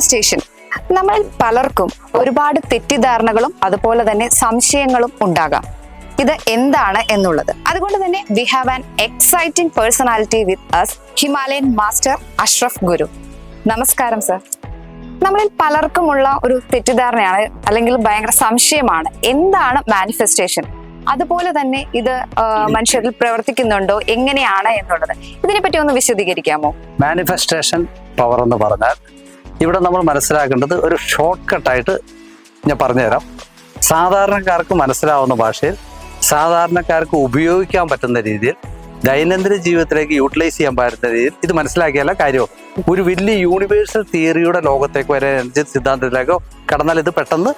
Manifestation നമ്മളിൽ പലർക്കും ഒരുപാട് തെറ്റിദ്ധാരണകളും അതുപോലെ തന്നെ സംശയങ്ങളും ഉണ്ടാകാം. ഇത് എന്താണ് എന്നുള്ളത്. അതുകൊണ്ട് തന്നെ we have an exciting personality with us, Himalayan master Ashraf Guru. നമസ്കാരം സർ. നമ്മളിൽ പലർക്കുമുള്ള ഒരു തെറ്റിദ്ധാരണയാണ് അല്ലെങ്കിൽ ഭയങ്കര സംശയമാണ്, എന്താണ് മാനിഫെസ്റ്റേഷൻ, അതുപോലെ തന്നെ ഇത് മനുഷ്യരിൽ പ്രവർത്തിക്കുന്നുണ്ടോ, എങ്ങനെയാണ് എന്നുള്ളത്. ഇതിനെപ്പറ്റി ഒന്ന് വിശദീകരിക്കാമോ? മാനിഫെസ്റ്റേഷൻ പവർ എന്ന് പറഞ്ഞാൽ ഇവിടെ നമ്മൾ മനസ്സിലാക്കേണ്ടത് ഒരു ഷോർട്ട് കട്ടായിട്ട് ഞാൻ പറഞ്ഞുതരാം. സാധാരണക്കാർക്ക് മനസ്സിലാവുന്ന ഭാഷയിൽ, സാധാരണക്കാർക്ക് ഉപയോഗിക്കാൻ പറ്റുന്ന രീതിയിൽ, ദൈനംദിന ജീവിതത്തിലേക്ക് യൂട്ടിലൈസ് ചെയ്യാൻ പറ്റുന്ന രീതിയിൽ ഇത് മനസ്സിലാക്കിയാല കാര്യവും. ഒരു വലിയ യൂണിവേഴ്സൽ തിയറിയുടെ ലോകത്തേക്ക് വരെ, എനർജി സിദ്ധാന്തത്തിലേക്കോ കടന്നാൽ ഇത് പെട്ടെന്ന്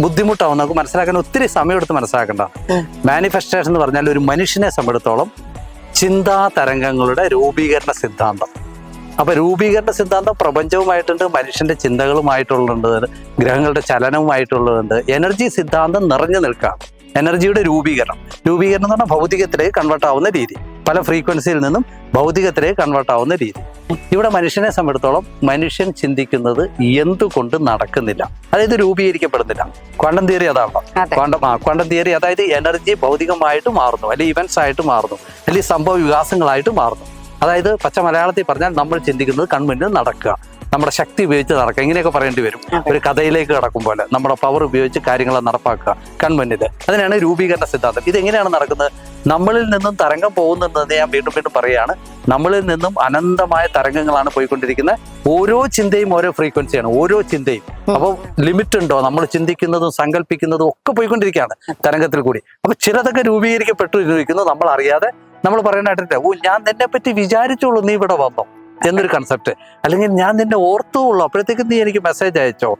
ബുദ്ധിമുട്ടാവും. നമുക്ക് മനസ്സിലാക്കാൻ ഒത്തിരി സമയമെടുത്ത് മനസ്സിലാക്കേണ്ട. മാനിഫെസ്റ്റേഷൻ എന്ന് പറഞ്ഞാൽ ഒരു മനുഷ്യനെ സംബന്ധിച്ചിടത്തോളം ചിന്താ തരംഗങ്ങളുടെ രൂപീകരണ സിദ്ധാന്തം. അപ്പൊ രൂപീകരണ സിദ്ധാന്തം പ്രപഞ്ചവുമായിട്ടുണ്ട്, മനുഷ്യന്റെ ചിന്തകളുമായിട്ടുള്ളുണ്ട്, ഗ്രഹങ്ങളുടെ ചലനവുമായിട്ടുള്ളതുണ്ട്. എനർജി സിദ്ധാന്തം നിറഞ്ഞു നിൽക്കാം. എനർജിയുടെ രൂപീകരണം എന്ന് പറഞ്ഞാൽ ഭൗതികത്തിലേക്ക് കൺവേർട്ട് ആവുന്ന രീതി, പല ഫ്രീക്വൻസിയിൽ നിന്നും ഭൗതികത്തിലേക്ക് കൺവേർട്ട് ആവുന്ന രീതി. ഇവിടെ മനുഷ്യനെ സംബന്ധിച്ചിടത്തോളം മനുഷ്യൻ ചിന്തിക്കുന്നത് എന്തുകൊണ്ട് നടക്കുന്നില്ല, അതായത് രൂപീകരിക്കപ്പെടുന്നില്ല. ക്വാണ്ടം തിയറി അതാണോ? ക്വാണ്ടം തിയറി, അതായത് എനർജി ഭൗതികമായിട്ട് മാറുന്നു, അല്ലെങ്കിൽ ഇവന്റ്സ് ആയിട്ട് മാറുന്നു, അല്ലെങ്കിൽ സംഭവ വികാസങ്ങളായിട്ട് മാറുന്നു. അതായത് പച്ച മലയാളത്തിൽ പറഞ്ഞാൽ നമ്മൾ ചിന്തിക്കുന്നത് കൺമുന്നിൽ നടക്കുക, നമ്മുടെ ശക്തി ഉപയോഗിച്ച് നടക്കുക, ഇങ്ങനെയൊക്കെ പറയേണ്ടി വരും. ഒരു കഥയിലേക്ക് കടക്കും പോലെ നമ്മുടെ പവർ ഉപയോഗിച്ച് കാര്യങ്ങളെ നടപ്പാക്കുക കൺമുന്നിൽ. അതിനാണ് രൂപീകരണ സിദ്ധാന്തം. ഇതെങ്ങനെയാണ് നടക്കുന്നത്? നമ്മളിൽ നിന്നും തരംഗം പോകുന്നുണ്ടെന്ന് ഞാൻ വീണ്ടും വീണ്ടും പറയുകയാണ്. നമ്മളിൽ നിന്നും അനന്തമായ തരംഗങ്ങളാണ് പോയിക്കൊണ്ടിരിക്കുന്നത്. ഓരോ ചിന്തയും ഓരോ ഫ്രീക്വൻസിയാണ്, ഓരോ ചിന്തയും. അപ്പോൾ ലിമിറ്റ് ഉണ്ടോ? നമ്മൾ ചിന്തിക്കുന്നതും സങ്കല്പിക്കുന്നതും ഒക്കെ പോയിക്കൊണ്ടിരിക്കുകയാണ് തരംഗത്തിൽ കൂടി. അപ്പൊ ചിലതൊക്കെ രൂപീകരിക്കപ്പെട്ടിരിക്കുന്നു നമ്മൾ അറിയാതെ. നമ്മൾ പറയാനായിട്ടില്ല, ഞാൻ നിന്നെ പറ്റി വിചാരിച്ചോളൂ, നീ ഇവിടെ വന്നോ എന്നൊരു കൺസെപ്റ്റ്. അല്ലെങ്കിൽ ഞാൻ നിന്നെ ഓർത്തുള്ളൂ, അപ്പോഴത്തേക്കും നീ എനിക്ക് മെസ്സേജ് അയച്ചോ.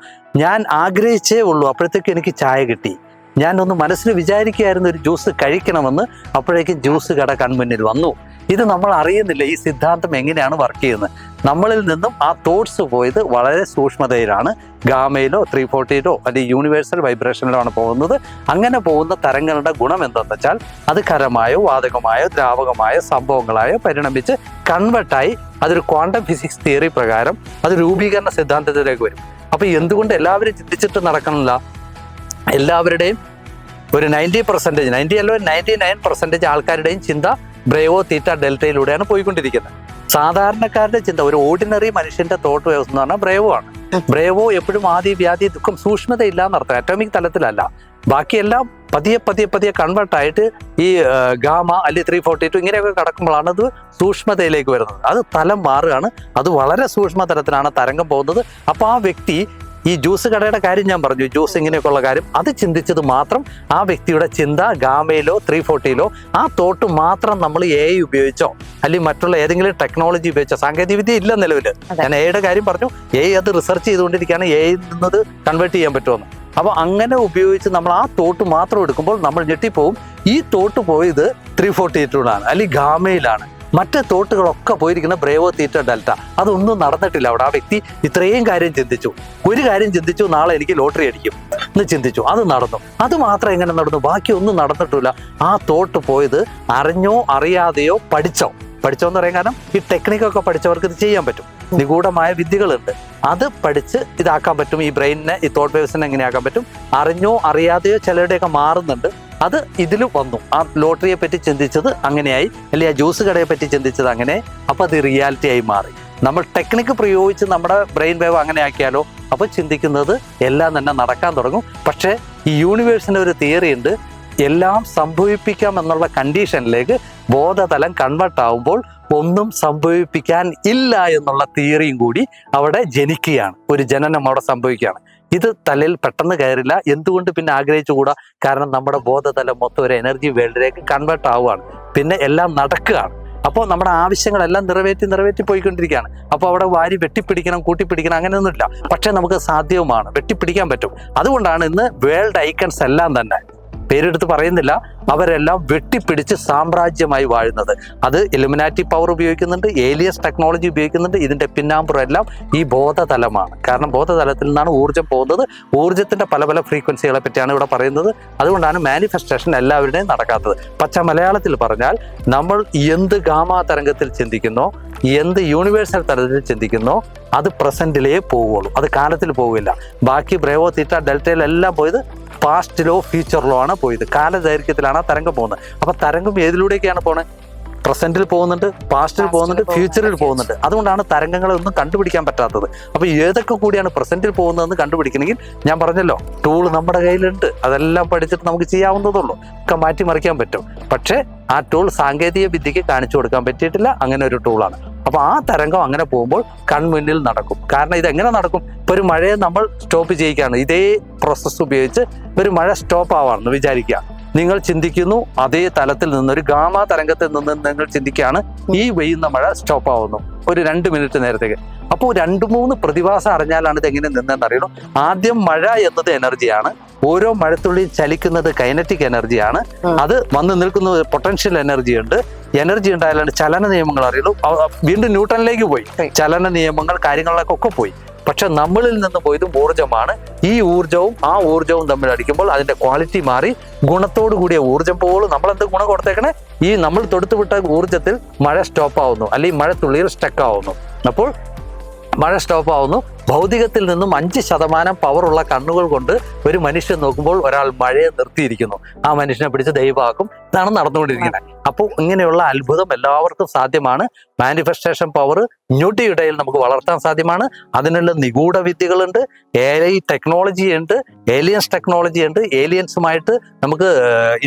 ഞാൻ ആഗ്രഹിച്ചേ ഉള്ളൂ, അപ്പോഴത്തേക്കും എനിക്ക് ചായ കിട്ടി. ഞാനൊന്ന് മനസ്സിൽ വിചാരിക്കുകയായിരുന്നു ഒരു ജ്യൂസ് കഴിക്കണമെന്ന്, അപ്പോഴേക്കും ജ്യൂസ് കട കൺമുന്നിൽ വന്നു. ഇത് നമ്മൾ അറിയുന്നില്ല ഈ സിദ്ധാന്തം എങ്ങനെയാണ് വർക്ക് ചെയ്യുന്നത്. നമ്മളിൽ നിന്നും ആ തോട്ട്സ് പോയത് വളരെ സൂക്ഷ്മതയിലാണ്. ഗാമയിലോ 340 അല്ലെങ്കിൽ യൂണിവേഴ്സൽ വൈബ്രേഷനിലോ ആണ് പോകുന്നത്. അങ്ങനെ പോകുന്ന തരംഗങ്ങളുടെ ഗുണം എന്തെന്ന് വെച്ചാൽ അത് ഖരമായോ വാതകമായോ ദ്രാവകമായോ സംഭവങ്ങളായോ പരിണമിച്ച് കൺവെർട്ടായി അതൊരു ക്വാണ്ടം ഫിസിക്സ് തിയറി പ്രകാരം അത് രൂപീകരണ സിദ്ധാന്തത്തിലേക്ക് വരും. അപ്പൊ എന്തുകൊണ്ട് എല്ലാവരും ചിന്തിച്ചിട്ട് നടക്കണില്ല? എല്ലാവരുടെയും ഒരു 90%, 90 അല്ല 99% ആൾക്കാരുടെയും ചിന്ത ബ്രേവോ തീറ്റ ഡെൽറ്റയിലൂടെയാണ് പോയിക്കൊണ്ടിരിക്കുന്നത്. സാധാരണക്കാരുടെ ചിന്ത, ഒരു ഓർഡിനറി മനുഷ്യന്റെ തോട്ട് വ്യവസ്ഥ എന്ന് പറഞ്ഞാൽ ബ്രേവോ ആണ്. ബ്രേവോ എപ്പോഴും ആദി വ്യാധി ദുഃഖം സൂക്ഷ്മതയില്ല എന്നർത്ഥം, അറ്റോമിക് തലത്തിലല്ല. ബാക്കിയെല്ലാം പതിയെ കൺവേർട്ടായിട്ട് ഈ ഗാമ അല്ലെങ്കിൽ 342 ഇങ്ങനെയൊക്കെ കടക്കുമ്പോഴാണ് അത് സൂക്ഷ്മതയിലേക്ക് വരുന്നത്. അത് തലം മാറുകയാണ്, അത് വളരെ സൂക്ഷ്മ തലത്തിലാണ് തരംഗം പോകുന്നത്. അപ്പൊ ആ വ്യക്തി, ഈ ജ്യൂസ് കടയുടെ കാര്യം ഞാൻ പറഞ്ഞു, ജ്യൂസ് ഇങ്ങനെയൊക്കെയുള്ള കാര്യം, അത് ചിന്തിച്ചത് മാത്രം ആ വ്യക്തിയുടെ ചിന്ത ഗാമയിലോ 340 ആ തോട്ട് മാത്രം നമ്മൾ AI ഉപയോഗിച്ചോ അല്ലെങ്കിൽ മറ്റുള്ള ഏതെങ്കിലും ടെക്നോളജി ഉപയോഗിച്ചോ, സാങ്കേതികവിദ്യ ഇല്ല നിലവിൽ. ഞാൻ AI പറഞ്ഞു, AI അത് റിസർച്ച് ചെയ്തുകൊണ്ടിരിക്കുകയാണ്, AI നിന്നത് കൺവേർട്ട് ചെയ്യാൻ പറ്റുമെന്ന്. അപ്പൊ അങ്ങനെ ഉപയോഗിച്ച് നമ്മൾ ആ തോട്ട് മാത്രം എടുക്കുമ്പോൾ നമ്മൾ ഞെട്ടിപ്പോവും. ഈ തോട്ട് പോയത് 342 അല്ലെങ്കിൽ ഗാമയിലാണ്. മറ്റ് തോട്ടുകളൊക്കെ പോയിരിക്കുന്ന ബ്രേവോ തീറ്റ ഡെൽറ്റ. അതൊന്നും നടന്നിട്ടില്ല അവിടെ. ആ വ്യക്തി ഇത്രയും കാര്യം ചിന്തിച്ചു, ഒരു കാര്യം ചിന്തിച്ചു, നാളെ എനിക്ക് ലോട്ടറി അടിക്കും എന്ന് ചിന്തിച്ചു, അത് നടന്നു. അത് മാത്രം എങ്ങനെ നടന്നു? ബാക്കി ഒന്നും നടന്നിട്ടില്ല. ആ തോട്ട് പോയത് അറിഞ്ഞോ അറിയാതെയോ പഠിച്ചോന്ന് പറയാൻ കാരണം ഈ ടെക്നിക്കൊക്കെ പഠിച്ചവർക്ക് ഇത് ചെയ്യാൻ പറ്റും. നിഗൂഢമായ വിദ്യകളുണ്ട്, അത് പഠിച്ച് ഇതാക്കാൻ പറ്റും. ഈ ബ്രെയിനിനെ, ഈ തോട്ട് വേവ്സിനെ എങ്ങനെയാക്കാൻ പറ്റും? അറിഞ്ഞോ അറിയാതെയോ ചിലരുടെയൊക്കെ മാറുന്നുണ്ട്. അത് ഇതിൽ വന്നു. ആ ലോട്ടറിയെ പറ്റി ചിന്തിച്ചത് അങ്ങനെയായി, അല്ലെങ്കിൽ ആ ജ്യൂസ് കടയെ പറ്റി ചിന്തിച്ചത് അങ്ങനെ. അപ്പൊ അത് റിയാലിറ്റി ആയി മാറി. നമ്മൾ ടെക്നിക്ക് പ്രയോഗിച്ച് നമ്മുടെ ബ്രെയിൻ വേവ് അങ്ങനെ ആക്കിയാലോ, അപ്പൊ ചിന്തിക്കുന്നത് എല്ലാം തന്നെ നടക്കാൻ തുടങ്ങും. പക്ഷേ ഈ യൂണിവേഴ്സിന്റെ ഒരു തിയറി ഉണ്ട്, എല്ലാം സംഭവിപ്പിക്കാം എന്നുള്ള കണ്ടീഷനിലേക്ക് ബോധതലം കൺവേർട്ട് ആവുമ്പോൾ ഒന്നും സംഭവിപ്പിക്കാൻ ഇല്ല എന്നുള്ള തിയറിയും കൂടി അവിടെ ജനിക്കുകയാണ്. ഒരു ജനനം അവിടെ സംഭവിക്കുകയാണ്. ഇത് തലയിൽ പെട്ടെന്ന് കയറില്ല. എന്തുകൊണ്ട് പിന്നെ ആഗ്രഹിച്ചുകൂടാ? കാരണം നമ്മുടെ ബോധതലം മൊത്തം ഒരു എനർജി വേൾഡിലേക്ക് കൺവേർട്ട് ആവുകയാണ്. പിന്നെ എല്ലാം നടക്കുകയാണ്. അപ്പോൾ നമ്മുടെ ആവശ്യങ്ങളെല്ലാം നിറവേറ്റി പോയിക്കൊണ്ടിരിക്കുകയാണ്. അപ്പോൾ അവിടെ വാരി വെട്ടിപ്പിടിക്കണം, കൂട്ടിപ്പിടിക്കണം, അങ്ങനെയൊന്നുമില്ല. പക്ഷെ നമുക്ക് സാധ്യവുമാണ്, വെട്ടിപ്പിടിക്കാൻ പറ്റും. അതുകൊണ്ടാണ് ഇന്ന് വേൾഡ് ഐക്കൺസ് എല്ലാം തന്നെ, പേരെടുത്ത് പറയുന്നില്ല, അവരെല്ലാം വെട്ടിപ്പിടിച്ച് സാമ്രാജ്യമായി വാഴുന്നത്. അത് ഇലുമിനാറ്റി പവർ ഉപയോഗിക്കുന്നുണ്ട്, ഏലിയസ് ടെക്നോളജി ഉപയോഗിക്കുന്നുണ്ട്. ഇതിന്റെ പിന്നാമ്പുറം എല്ലാം ഈ ബോധതലമാണ്. കാരണം ബോധതലത്തിൽ നിന്നാണ് ഊർജ്ജം പോകുന്നത്. ഊർജ്ജത്തിന്റെ പല പല ഫ്രീക്വൻസികളെ പറ്റിയാണ് ഇവിടെ പറയുന്നത്. അതുകൊണ്ടാണ് മാനിഫെസ്റ്റേഷൻ എല്ലാവരുടെയും നടക്കാത്തത്. പച്ച മലയാളത്തിൽ പറഞ്ഞാൽ നമ്മൾ എന്ത് ഗാമാ തരംഗത്തിൽ ചിന്തിക്കുന്നോ എന്ത് യൂണിവേഴ്സൽ തലത്തിൽ ചിന്തിക്കുന്നോ അത് പ്രസന്റിലേ പോവുള്ളൂ, അത് കാലത്തിൽ പോവില്ല. ബാക്കി ബ്രേവോ, തീറ്റ, ഡെൽറ്റയിലെല്ലാം പോയത് പാസ്റ്റിലോ ഫ്യൂച്ചറിലോ ആണ് പോയത്. കാലദൈർഘ്യത്തിലാണ് ആ തരംഗം പോകുന്നത്. അപ്പൊ തരംഗം ഏതിലൂടെയൊക്കെയാണ് പോണത്? പ്രസന്റിൽ പോകുന്നുണ്ട്, പാസ്റ്റിൽ പോകുന്നുണ്ട്, ഫ്യൂച്ചറിൽ പോകുന്നുണ്ട്. അതുകൊണ്ടാണ് തരംഗങ്ങളെ ഒന്നും കണ്ടുപിടിക്കാൻ പറ്റാത്തത്. അപ്പൊ ഏതൊക്കെ കൂടിയാണ് പ്രസന്റിൽ പോകുന്നതെന്ന് കണ്ടുപിടിക്കണമെങ്കിൽ ഞാൻ പറഞ്ഞല്ലോ, ടൂൾ നമ്മുടെ കയ്യിലുണ്ട്. അതെല്ലാം പഠിച്ചിട്ട് നമുക്ക് ചെയ്യാവുന്നതുള്ളൂ, ഒക്കെ മാറ്റിമറിക്കാൻ പറ്റും. പക്ഷേ ആ ടൂൾ സാങ്കേതിക വിദ്യക്ക് കാണിച്ചു കൊടുക്കാൻ പറ്റിയിട്ടില്ല. അങ്ങനെ ഒരു ടൂളാണ്. അപ്പൊ ആ തരംഗം അങ്ങനെ പോകുമ്പോൾ കൺമുന്നിൽ നടക്കും. കാരണം ഇതെങ്ങനെ നടക്കും? ഇപ്പൊ ഒരു മഴയെ നമ്മൾ സ്റ്റോപ്പ് ചെയ്യിക്കുകയാണ്. ഇതേ പ്രോസസ്സ് ഉപയോഗിച്ച് ഒരു മഴ സ്റ്റോപ്പ് ആവാണെന്ന് വിചാരിക്കുക. നിങ്ങൾ ചിന്തിക്കുന്നു, അതേ തലത്തിൽ നിന്ന് ഒരു ഗാമ തരംഗത്തിൽ നിന്ന് നിങ്ങൾ ചിന്തിക്കുകയാണ്, ഈ പെയ്യുന്ന മഴ സ്റ്റോപ്പ് ആവുന്നു ഒരു 2 മിനിറ്റ് നേരത്തേക്ക്. അപ്പോൾ 2-3 പ്രതിഭാസം അറിഞ്ഞാലാണ് ഇത് എങ്ങനെ നിന്നെന്ന് അറിയണം. ആദ്യം മഴ എന്നത് എനർജിയാണ്. ഓരോ മഴത്തുള്ളി ചലിക്കുന്നത് കൈനറ്റിക് എനർജിയാണ്. അത് വന്ന് നിൽക്കുന്നത് പൊട്ടൻഷ്യൽ എനർജി ഉണ്ട്. എനർജി ഉണ്ടായാലാണ് ചലന നിയമങ്ങൾ അറിയുള്ളൂ. വീണ്ടും ന്യൂട്ടണിലേക്ക് പോയി, ചലന നിയമങ്ങൾ കാര്യങ്ങളിലൊക്കെ ഒക്കെ പോയി. പക്ഷെ നമ്മളിൽ നിന്ന് പോയത് ഊർജ്ജമാണ്. ഈ ഊർജ്ജവും ആ ഊർജ്ജവും തമ്മിൽ അടിക്കുമ്പോൾ അതിന്റെ ക്വാളിറ്റി മാറി ഗുണത്തോടു കൂടിയ ഊർജ്ജം പോലും നമ്മളെന്ത് ഗുണം കൊടുത്തേക്കണേ? ഈ നമ്മൾ തൊടുത്തുവിട്ട ഊർജ്ജത്തിൽ മഴ സ്റ്റോപ്പ് ആവുന്നു, അല്ലെങ്കിൽ മഴ തുള്ളിയിൽ സ്റ്റക്ക് ആവുന്നു. അപ്പോൾ മഴ സ്റ്റോപ്പ് ആവുന്നു. ഭൗതികത്തിൽ നിന്നും 5% പവറുള്ള കണ്ണുകൾ കൊണ്ട് ഒരു മനുഷ്യൻ നോക്കുമ്പോൾ ഒരാൾ മഴയെ നിർത്തിയിരിക്കുന്നു. ആ മനുഷ്യനെ പിടിച്ച് ദൈവമാക്കും. ഇതാണ് നടന്നുകൊണ്ടിരിക്കുന്നത്. അപ്പോൾ ഇങ്ങനെയുള്ള അത്ഭുതം എല്ലാവർക്കും സാധ്യമാണ്. മാനിഫെസ്റ്റേഷൻ പവർ ഞൊടിയിടയിൽ നമുക്ക് വളർത്താൻ സാധ്യമാണ്. അതിനുള്ള നിഗൂഢ വിദ്യകളുണ്ട്. AI ടെക്നോളജി ഉണ്ട്, ഏലിയൻസ് ടെക്നോളജി ഉണ്ട്. ഏലിയൻസുമായിട്ട് നമുക്ക്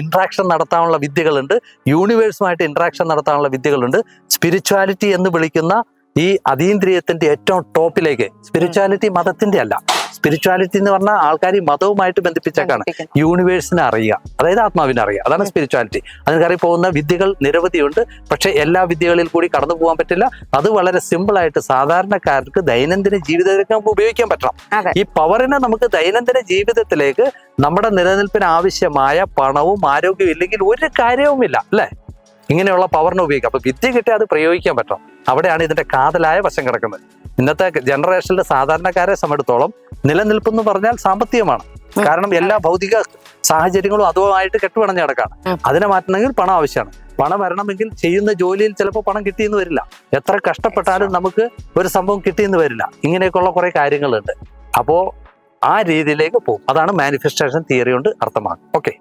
ഇന്ററാക്ഷൻ നടത്താനുള്ള വിദ്യകളുണ്ട്. യൂണിവേഴ്സുമായിട്ട് ഇന്ററാക്ഷൻ നടത്താനുള്ള വിദ്യകളുണ്ട്. സ്പിരിച്വാലിറ്റി എന്ന് വിളിക്കുന്ന ഈ അതീന്ദ്രിയത്തിന്റെ ഏറ്റവും ടോപ്പിലേക്ക്, സ്പിരിച്വാലിറ്റി മതത്തിന്റെ അല്ല, സ്പിരിച്വാലിറ്റി എന്ന് പറഞ്ഞാൽ ആൾക്കാർ ഈ മതവുമായിട്ട് ബന്ധിപ്പിച്ചേക്കാണ്. യൂണിവേഴ്സിനെ അറിയുക, അതായത് ആത്മാവിനെ അറിയുക, അതാണ് സ്പിരിച്വാലിറ്റി. അതിന് കയറി പോകുന്ന വിദ്യകൾ നിരവധിയുണ്ട്. പക്ഷെ എല്ലാ വിദ്യകളിൽ കൂടി കടന്നു പോകാൻ പറ്റില്ല. അത് വളരെ സിമ്പിളായിട്ട് സാധാരണക്കാർക്ക് ദൈനംദിന ജീവിതത്തിലേക്ക് നമുക്ക് ഉപയോഗിക്കാൻ പറ്റണം. ഈ പവറിനെ നമുക്ക് ദൈനംദിന ജീവിതത്തിലേക്ക്, നമ്മുടെ നിലനിൽപ്പിന് ആവശ്യമായ പണവും ആരോഗ്യവും ഇല്ലെങ്കിൽ ഒരു കാര്യവുമില്ല, അല്ലേ? ഇങ്ങനെയുള്ള പവറിനെ ഉപയോഗിക്കാം. അപ്പൊ വിദ്യ കിട്ടിയാൽ അത് പ്രയോഗിക്കാൻ പറ്റണം. അവിടെയാണ് ഇതിന്റെ കാതലായ വശം കിടക്കുന്നത്. ഇന്നത്തെ ജനറേഷനിലെ സാധാരണക്കാരെ സംബന്ധിച്ചിടത്തോളം നിലനിൽപ്പെന്ന് പറഞ്ഞാൽ സാമ്പത്തികമാണ്. കാരണം എല്ലാ ഭൗതിക സാഹചര്യങ്ങളും അതുമായിട്ട് കെട്ടുപണഞ്ഞ് കിടക്കാണ്. അതിനെ മാറ്റണമെങ്കിൽ പണം ആവശ്യമാണ്. പണം വരണമെങ്കിൽ ചെയ്യുന്ന ജോലിയിൽ ചിലപ്പോൾ പണം കിട്ടിയെന്ന് വരില്ല. എത്ര കഷ്ടപ്പെട്ടാലും നമുക്ക് ഒരു സംഭവം കിട്ടിയെന്ന് വരില്ല. ഇങ്ങനെയൊക്കെയുള്ള കുറെ കാര്യങ്ങളുണ്ട്. അപ്പോ ആ രീതിയിലേക്ക് പോകും. അതാണ് മാനിഫെസ്റ്റേഷൻ തിയറി കൊണ്ട് അർത്ഥമാക്കുന്നത്. ഓക്കെ,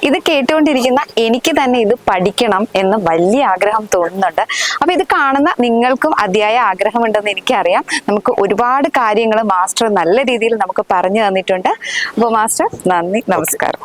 ഇത് കേട്ടുകൊണ്ടിരിക്കുന്ന എനിക്ക് തന്നെ ഇത് പഠിക്കണം എന്ന് വലിയ ആഗ്രഹം തോന്നുന്നുണ്ട്. അപ്പൊ ഇത് കാണുന്ന നിങ്ങൾക്കും അതിയായ ആഗ്രഹമുണ്ടെന്ന് എനിക്കറിയാം. നമുക്ക് ഒരുപാട് കാര്യങ്ങൾ മാസ്റ്റർ നല്ല രീതിയിൽ നമുക്ക് പറഞ്ഞു തന്നിട്ടുണ്ട്. അപ്പോൾ മാസ്റ്റർ, നന്ദി, നമസ്കാരം.